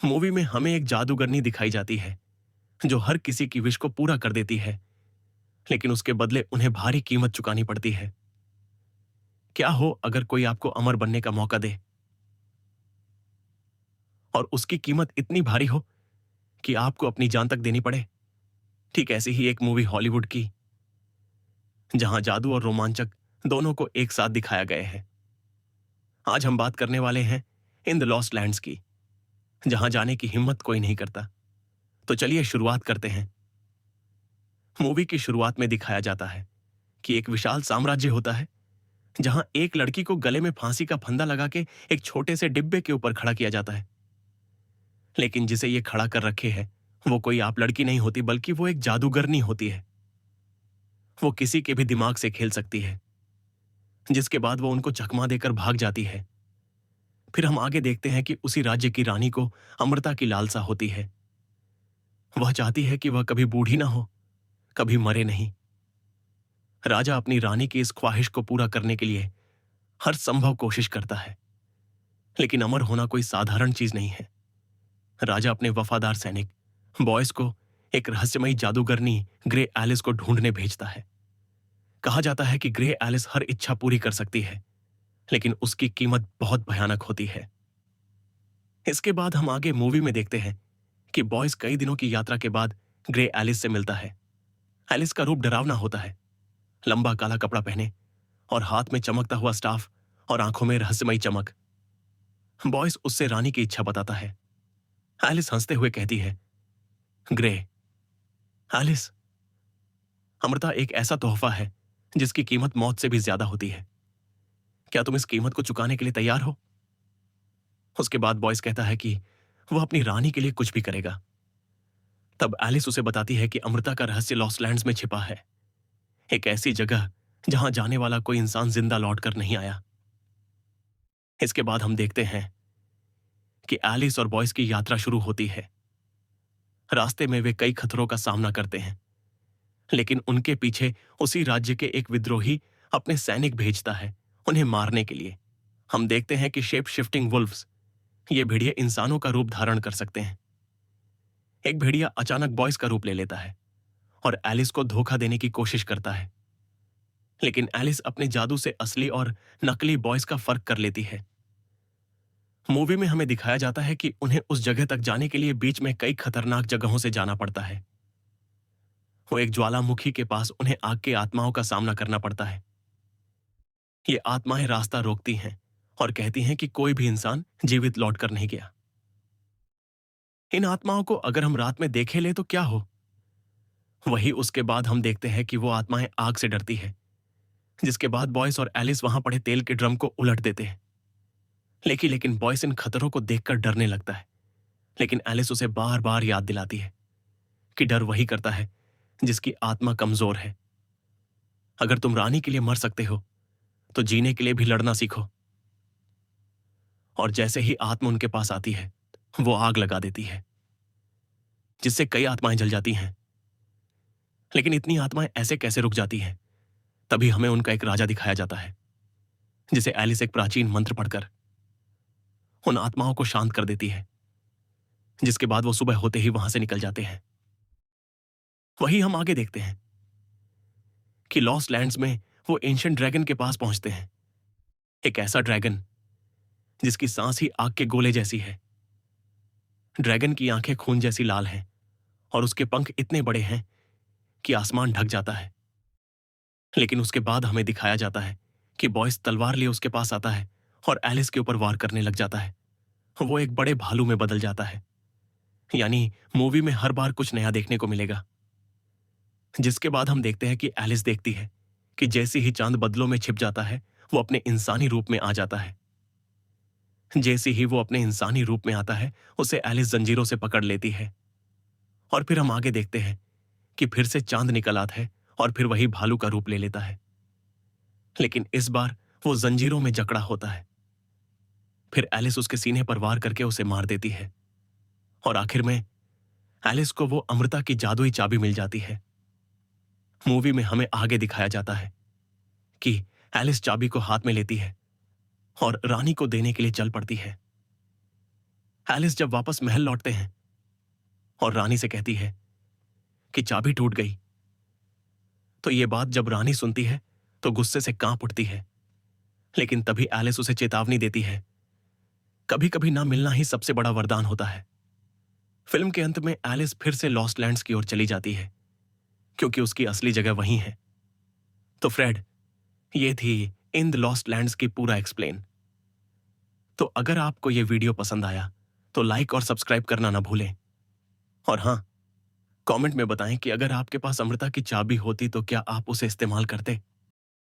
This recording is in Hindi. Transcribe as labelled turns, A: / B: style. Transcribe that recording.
A: मूवी में हमें एक जादूगरनी दिखाई जाती है जो हर किसी की विश को पूरा कर देती है, लेकिन उसके बदले उन्हें भारी कीमत चुकानी पड़ती है। क्या हो अगर कोई आपको अमर बनने का मौका दे और उसकी कीमत इतनी भारी हो कि आपको अपनी जान तक देनी पड़े? ठीक ऐसी ही एक मूवी हॉलीवुड की, जहां जादू और रोमांचक दोनों को एक साथ दिखाया गया है। आज हम बात करने वाले हैं इन द लॉस्ट लैंड्स की, जहां जाने की हिम्मत कोई नहीं करता। तो चलिए शुरुआत करते हैं। मूवी की शुरुआत में दिखाया जाता है कि एक विशाल साम्राज्य होता है, जहां एक लड़की को गले में फांसी का फंदा लगा के एक छोटे से डिब्बे के ऊपर खड़ा किया जाता है। लेकिन जिसे ये खड़ा कर रखे है वो कोई आप लड़की नहीं होती, बल्कि वो एक जादूगरनी होती है। वो किसी के भी दिमाग से खेल सकती है, जिसके बाद वो उनको चकमा देकर भाग जाती है। फिर हम आगे देखते हैं कि उसी राज्य की रानी को अमरता की लालसा होती है। वह चाहती है कि वह कभी बूढ़ी ना हो, कभी मरे नहीं। राजा अपनी रानी की इस ख्वाहिश को पूरा करने के लिए हर संभव कोशिश करता है, लेकिन अमर होना कोई साधारण चीज नहीं है। राजा अपने वफादार सैनिक बॉयज को एक रहस्यमयी जादूगरनी ग्रे एलिस को ढूंढने भेजता है। कहा जाता है कि ग्रे एलिस हर इच्छा पूरी कर सकती है, लेकिन उसकी कीमत बहुत भयानक होती है। इसके बाद हम आगे मूवी में देखते हैं कि बॉयज कई दिनों की यात्रा के बाद ग्रे एलिस से मिलता है। एलिस का रूप डरावना होता है, लंबा काला कपड़ा पहने और हाथ में चमकता हुआ स्टाफ और आंखों में रहस्यमयी चमक। बॉयज उससे रानी की इच्छा बताता है। एलिस हंसते हुए कहती है, ग्रे, एलिस, अमृता एक ऐसा तोहफा है जिसकी कीमत मौत से भी ज्यादा होती है। क्या तुम इस कीमत को चुकाने के लिए तैयार हो? उसके बाद बॉयज कहता है कि वह अपनी रानी के लिए कुछ भी करेगा। तब एलिस उसे बताती है कि अमृता का रहस्य लॉस्ट लैंड्स में छिपा है, एक ऐसी जगह जहां जाने वाला कोई इंसान जिंदा लौट कर नहीं आया। इसके बाद हम देखते हैं कि एलिस और बॉयज की यात्रा शुरू होती है। रास्ते में वे कई खतरों का सामना करते हैं, लेकिन उनके पीछे उसी राज्य के एक विद्रोही अपने सैनिक भेजता है उन्हें मारने के लिए। हम देखते हैं कि शेप शिफ्टिंग वुल्व्स, ये भेड़िए इंसानों का रूप धारण कर सकते हैं। एक भेड़िया अचानक बॉयज का रूप ले लेता है और एलिस को धोखा देने की कोशिश करता है, लेकिन एलिस अपने जादू से असली और नकली बॉयज का फर्क कर लेती है। मूवी में हमें दिखाया जाता है कि उन्हें उस जगह तक जाने के लिए बीच में कई खतरनाक जगहों से जाना पड़ता है। वो एक ज्वालामुखी के पास उन्हें आग की आत्माओं का सामना करना पड़ता है। ये आत्माएं रास्ता रोकती हैं और कहती हैं कि कोई भी इंसान जीवित लौटकर नहीं गया। इन आत्माओं को अगर हम रात में देखे ले तो क्या हो? वही उसके बाद हम देखते हैं कि वो आत्माएं आग से डरती है, जिसके बाद बॉयस और एलिस वहां पड़े तेल के ड्रम को उलट देते हैं। लेकिन बॉयस इन खतरों को देखकर डरने लगता है, लेकिन एलिस उसे बार बार याद दिलाती है कि डर वही करता है जिसकी आत्मा कमजोर है। अगर तुम रानी के लिए मर सकते हो तो जीने के लिए भी लड़ना सीखो। और जैसे ही आत्मा उनके पास आती है वो आग लगा देती है, जिससे कई आत्माएं जल जाती हैं। लेकिन इतनी आत्माएं ऐसे कैसे रुक जाती हैं? तभी हमें उनका एक राजा दिखाया जाता है, जिसे एलिस एक प्राचीन मंत्र पढ़कर उन आत्माओं को शांत कर देती है, जिसके बाद वो सुबह होते ही वहां से निकल जाते हैं। वही हम आगे देखते हैं कि लॉस्ट लैंड्स में वो एंशिएंट ड्रैगन के पास पहुंचते हैं। एक ऐसा ड्रैगन जिसकी सांस ही आग के गोले जैसी है। ड्रैगन की आंखें खून जैसी लाल हैं और उसके पंख इतने बड़े हैं कि आसमान ढक जाता है। लेकिन उसके बाद हमें दिखाया जाता है कि बॉयस तलवार लिए उसके पास आता है और एलिस के ऊपर वार करने लग जाता है। वो एक बड़े भालू में बदल जाता है। यानी मूवी में हर बार कुछ नया देखने को मिलेगा। जिसके बाद हम देखते हैं कि एलिस देखती है कि जैसे ही चांद बदलों में छिप जाता है वो अपने इंसानी रूप में आ जाता है। जैसे ही वो अपने इंसानी रूप में आता है उसे एलिस जंजीरों से पकड़ लेती है। और फिर हम आगे देखते हैं कि फिर से चांद निकल आता है और फिर वही भालू का रूप ले लेता है, लेकिन इस बार वो जंजीरों में जकड़ा होता है। फिर एलिस उसके सीने पर वार करके उसे मार देती है और आखिर में एलिस को वो अमृता की जादुई चाबी मिल जाती है। मूवी में हमें आगे दिखाया जाता है कि एलिस चाबी को हाथ में लेती है और रानी को देने के लिए चल पड़ती है। एलिस जब वापस महल लौटते हैं और रानी से कहती है कि चाबी टूट गई, तो ये बात जब रानी सुनती है तो गुस्से से कांप उठती है। लेकिन तभी एलिस उसे चेतावनी देती है, कभी कभी ना मिलना ही सबसे बड़ा वरदान होता है। फिल्म के अंत में एलिस फिर से लॉस्ट लैंड्स की ओर चली जाती है, क्योंकि उसकी असली जगह वहीं है। तो फ्रेड, ये थी इन द लॉस्ट लैंड्स की पूरा एक्सप्लेन। तो अगर आपको ये वीडियो पसंद आया तो लाइक और सब्सक्राइब करना ना भूलें। और हाँ, कमेंट में बताएं कि अगर आपके पास अमृता की चाबी होती तो क्या आप उसे इस्तेमाल करते।